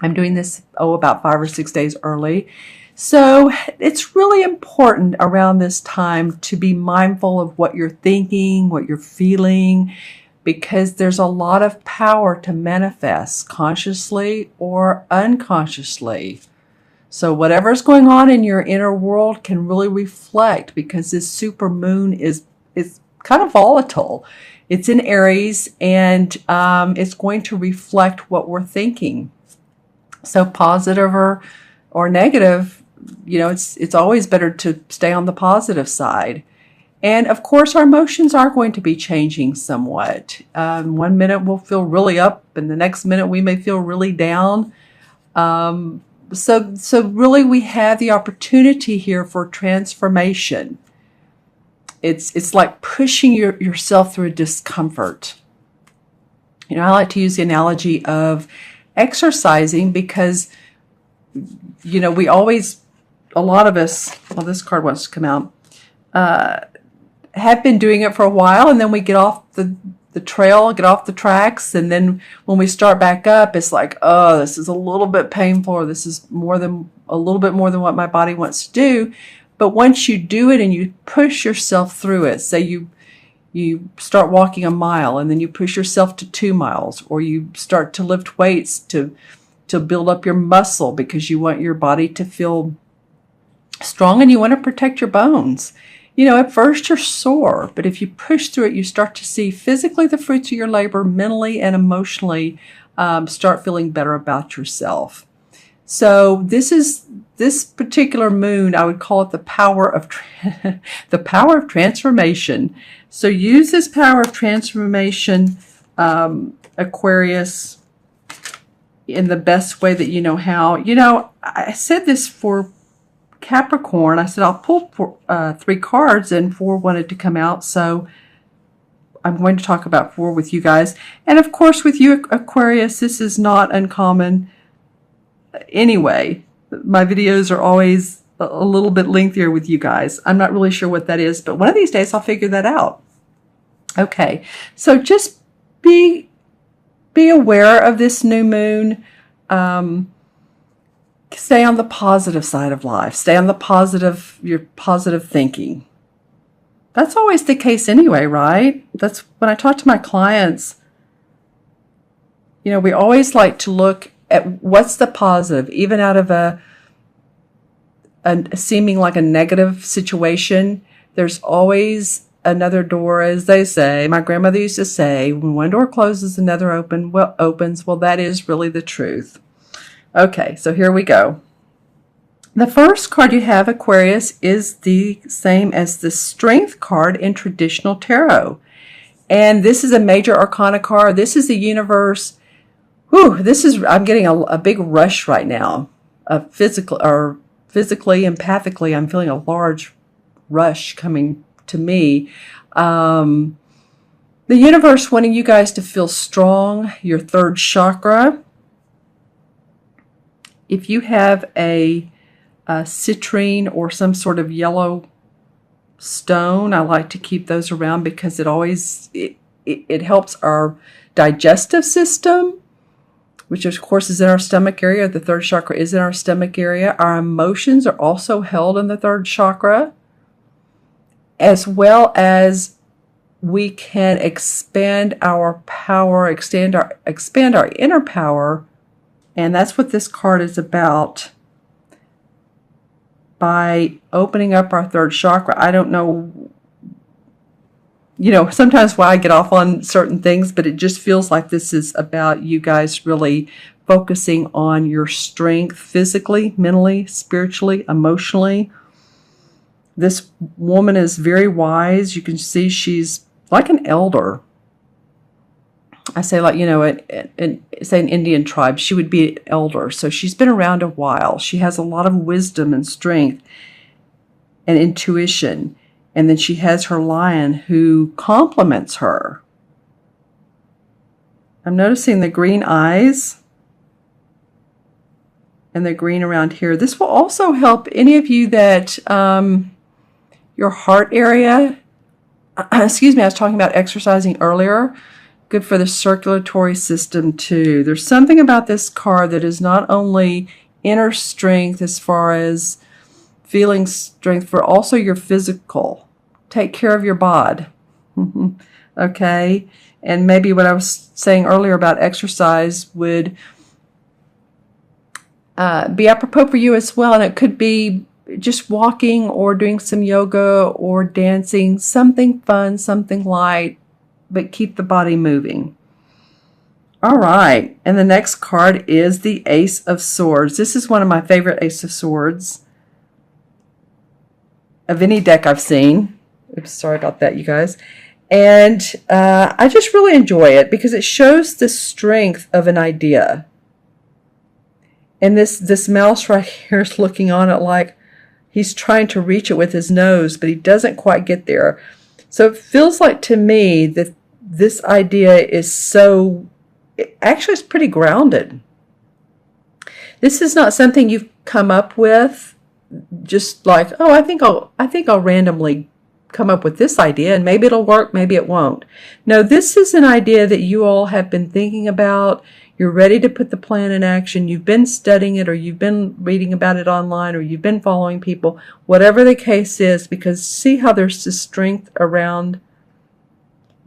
I'm doing this, about 5 or 6 days early. So it's really important around this time to be mindful of what you're thinking, what you're feeling, because there's a lot of power to manifest consciously or unconsciously. So whatever's going on in your inner world can really reflect, because this super moon is kind of volatile. It's in Aries, and it's going to reflect what we're thinking. So positive or negative, it's always better to stay on the positive side. And of course, our emotions are going to be changing somewhat. 1 minute we'll feel really up, and the next minute we may feel really down. So really, we have the opportunity here for transformation. It's like pushing yourself through discomfort. I like to use the analogy of exercising, because we always, a lot of us, well, this card wants to come out, have been doing it for a while, and then we get off the trail, get off the tracks, and then when we start back up, it's like, oh, this is a little bit painful, or this is a little bit more than what my body wants to do. But once you do it and you push yourself through it, say you start walking a mile, and then you push yourself to 2 miles, or you start to lift weights to build up your muscle, because you want your body to feel strong and you want to protect your bones. At first you're sore, but if you push through it, you start to see physically the fruits of your labor, mentally and emotionally start feeling better about yourself. So this particular moon, I would call it the power of the power of transformation. So use this power of transformation, Aquarius, in the best way that you know how. I said this for Capricorn. I said I'll pull 3 cards, and 4 wanted to come out, so I'm going to talk about 4 with you guys. And of course, with you, Aquarius, this is not uncommon. Anyway, my videos are always a little bit lengthier with you guys. I'm not really sure what that is, but one of these days I'll figure that out. Okay, so just be aware of this new moon. Stay on the positive side of life. Stay on your positive thinking. That's always the case anyway, right? That's when I talk to my clients, we always like to look at what's the positive, even out of a seeming like a negative situation. There's always another door, as they say. My grandmother used to say, when one door closes, another opens. Well, that is really the truth. Okay, so here we go. The first card you have, Aquarius, is the same as the Strength card in traditional tarot. And this is a major arcana card. This is the universe. Whew, I'm getting a big rush right now. Physically, empathically, I'm feeling a large rush coming to me. The universe wanting you guys to feel strong, your 3rd chakra. If you have a citrine or some sort of yellow stone, I like to keep those around, because it helps our digestive system, which of course is in our stomach area. The 3rd chakra is in our stomach area. Our emotions are also held in the 3rd chakra, as well as we can expand our power, expand our inner power. And that's what this card is about. By opening up our 3rd chakra, I don't know, sometimes why I get off on certain things, but it just feels like this is about you guys really focusing on your strength physically, mentally, spiritually, emotionally. This woman is very wise. You can see she's like an elder. I say, like, say an Indian tribe, she would be an elder. So she's been around a while. She has a lot of wisdom and strength and intuition. And then she has her lion who compliments her. I'm noticing the green eyes and the green around here. This will also help any of you that your heart area, excuse me, I was talking about exercising earlier. Good for the circulatory system too. There's something about this card that is not only inner strength as far as feeling strength, but also your physical. Take care of your bod. Okay? And maybe what I was saying earlier about exercise would be apropos for you as well. And it could be just walking or doing some yoga or dancing, something fun, something light, but keep the body moving. All right. And the next card is the Ace of Swords. This is one of my favorite Ace of Swords of any deck I've seen. Oops, sorry about that, you guys. And I just really enjoy it because it shows the strength of an idea. And this mouse right here is looking on it like he's trying to reach it with his nose, but he doesn't quite get there. So it feels like to me that this idea is actually it's pretty grounded. This is not something you've come up with just like, oh, I think I'll randomly come up with this idea and maybe it'll work, maybe it won't. No, this is an idea that you all have been thinking about. You're ready to put the plan in action. You've been studying it, or you've been reading about it online, or you've been following people, whatever the case is, because see how there's this strength around.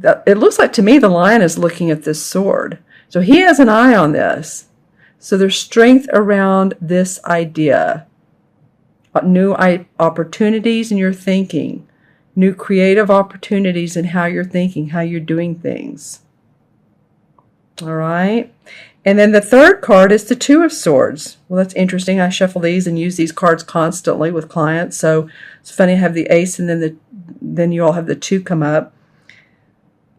It looks like to me the lion is looking at this sword. So he has an eye on this. So there's strength around this idea. New opportunities in your thinking. New creative opportunities in how you're thinking, how you're doing things. All right. And then the third card is the Two of Swords. Well, that's interesting. I shuffle these and use these cards constantly with clients. So it's funny to have the ace and then you all have the two come up.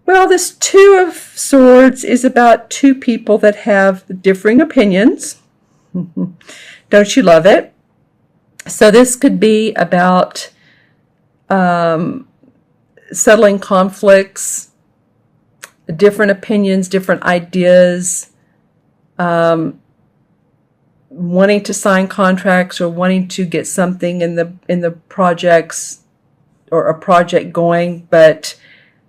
Well, this Two of Swords is about two people that have differing opinions. Don't you love it? So this could be about settling conflicts, different opinions, different ideas, wanting to sign contracts or wanting to get something in the projects or a project going, but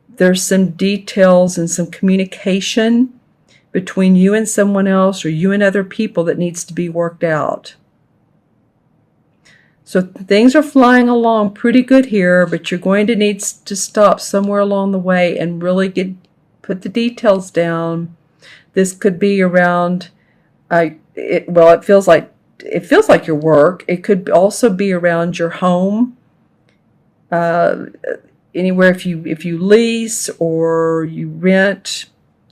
there's some details and some communication between you and someone else or you and other people that needs to be worked out. So things are flying along pretty good here, but you're going to need to stop somewhere along the way and really put the details down. This could be around, it feels like your work. It could also be around your home. Anywhere if you lease or you rent.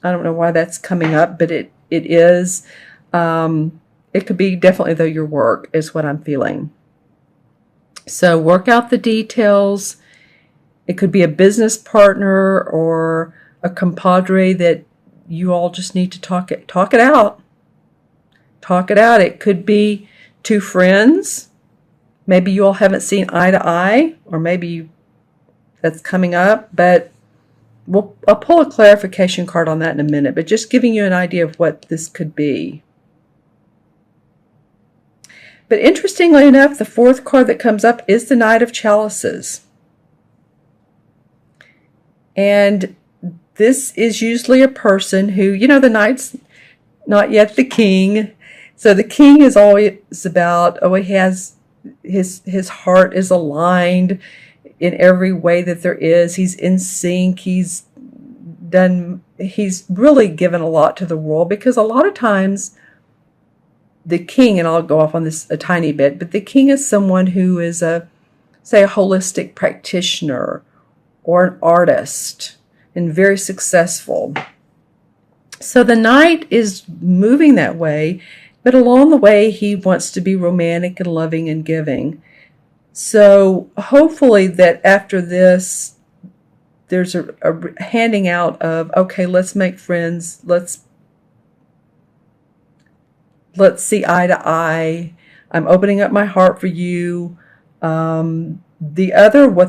I don't know why that's coming up, but it is. It could be definitely though your work is what I'm feeling. So work out the details. It could be a business partner or a compadre that you all just need to talk it out. Talk it out. It could be two friends. Maybe you all haven't seen eye to eye, or maybe that's coming up, but I'll pull a clarification card on that in a minute, but just giving you an idea of what this could be. But interestingly enough, the fourth card that comes up is the Knight of Chalices. And this is usually a person who, the knight's not yet the king. So the king is always about, he has, his heart is aligned in every way that there is. He's in sync. He's really given a lot to the world, because a lot of times the king, and I'll go off on this a tiny bit, but the king is someone who is a holistic practitioner or an artist and very successful. So the knight is moving that way, but along the way he wants to be romantic and loving and giving. So hopefully that after this, there's a handing out of, okay, let's make friends. Let's see eye to eye. I'm opening up my heart for you. What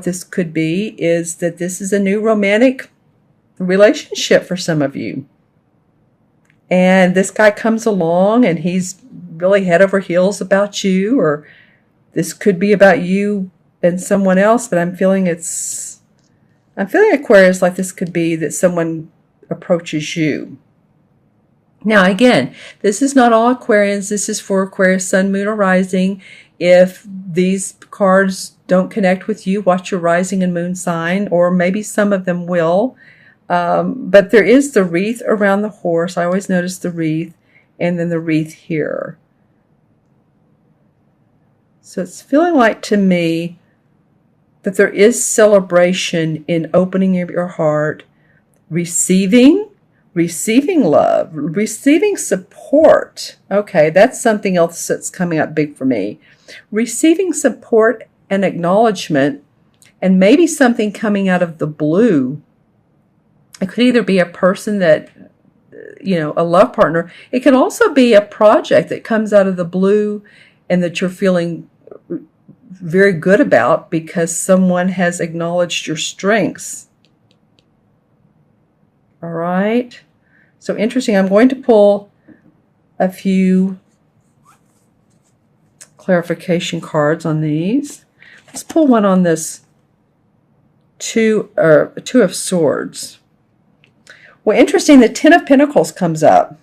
this could be is that this is a new romantic relationship for some of you. And this guy comes along and he's really head over heels about you, or this could be about you and someone else, but I'm feeling Aquarius, like this could be that someone approaches you. Now, again, this is not all Aquarians. This is for Aquarius, Sun, Moon, or Rising. If these cards don't connect with you, watch your rising and moon sign, or maybe some of them will. But there is the wreath around the horse. I always notice the wreath, and then the wreath here. So it's feeling like to me that there is celebration in opening your heart, receiving love, receiving support. Okay, that's something else that's coming up big for me. Receiving support and acknowledgement, and maybe something coming out of the blue. It could either be a person that, a love partner. It can also be a project that comes out of the blue and that you're feeling very good about because someone has acknowledged your strengths. All right. So interesting. I'm going to pull a few clarification cards on these. Let's pull one on this two of Swords. Well, interesting. The Ten of Pentacles comes up.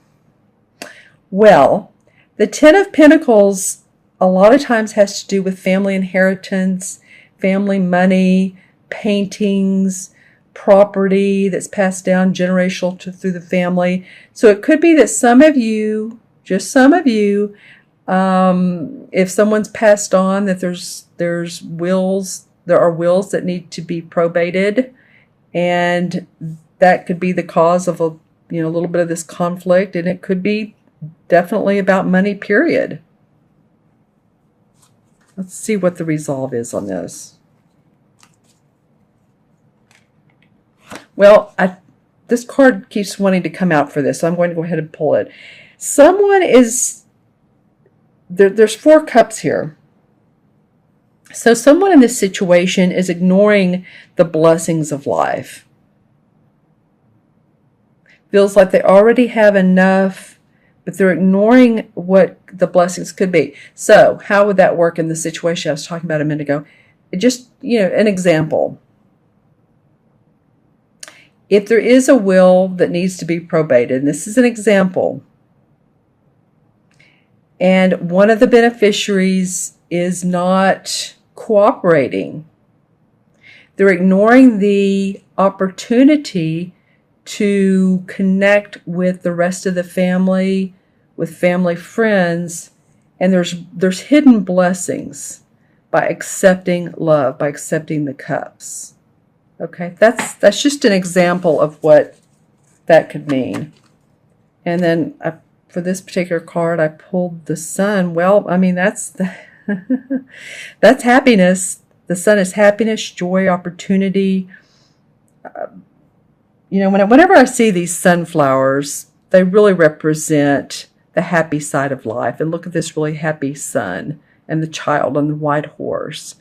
Well, the Ten of Pentacles a lot of times has to do with family inheritance, family money, paintings, property that's passed down generational through the family. So it could be that some of you, just some of you, if someone's passed on, that there's wills, there are wills that need to be probated, and that could be the cause of a little bit of this conflict, and it could be definitely about money, period. Let's see what the resolve is on this. Well, this card keeps wanting to come out for this, so I'm going to go ahead and pull it. Someone is, there's 4 cups here. So someone in this situation is ignoring the blessings of life. Feels like they already have enough, but they're ignoring what the blessings could be. So how would that work in the situation I was talking about a minute ago? Just, an example. If there is a will that needs to be probated, and this is an example, and one of the beneficiaries is not cooperating, they're ignoring the opportunity to connect with the rest of the family, with family friends, and there's hidden blessings by accepting love, by accepting the cups. Okay, that's just an example of what that could mean. And then for this particular card, I pulled the Sun. Well, I mean, that's that's happiness. The Sun is happiness, joy, opportunity. Whenever I see these sunflowers, they really represent the happy side of life. And look at this really happy sun and the child on the white horse.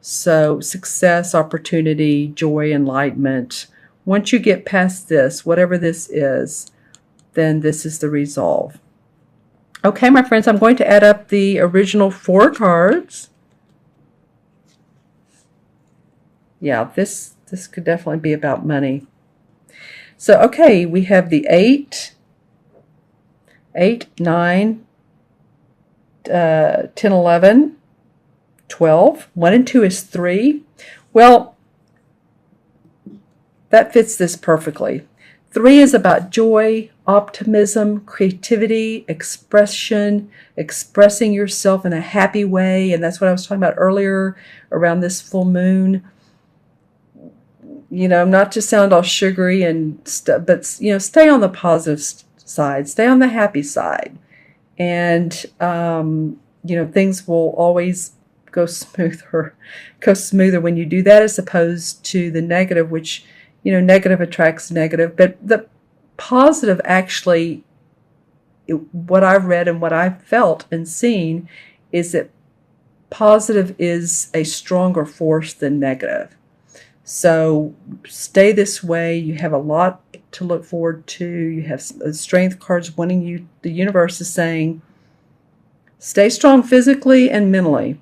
So success, opportunity, joy, enlightenment. Once you get past this, whatever this is, then this is the resolve. Okay, my friends, I'm going to add up the original 4 cards. Yeah, this could definitely be about money. So, okay, we have the 8, 9, 10, 11, 12. 1 and 2 is 3. Well, that fits this perfectly. 3 is about joy, optimism, creativity, expression, expressing yourself in a happy way. And that's what I was talking about earlier around this full moon. Not to sound all sugary and stuff, but, stay on the positive side, stay on the happy side. And, things will always go smoother when you do that, as opposed to the negative, which, negative attracts negative. But the positive, actually, what I've read and what I've felt and seen is that positive is a stronger force than negative. So stay this way. You have a lot to look forward to. You have strength cards wanting you. The universe is saying, stay strong physically and mentally.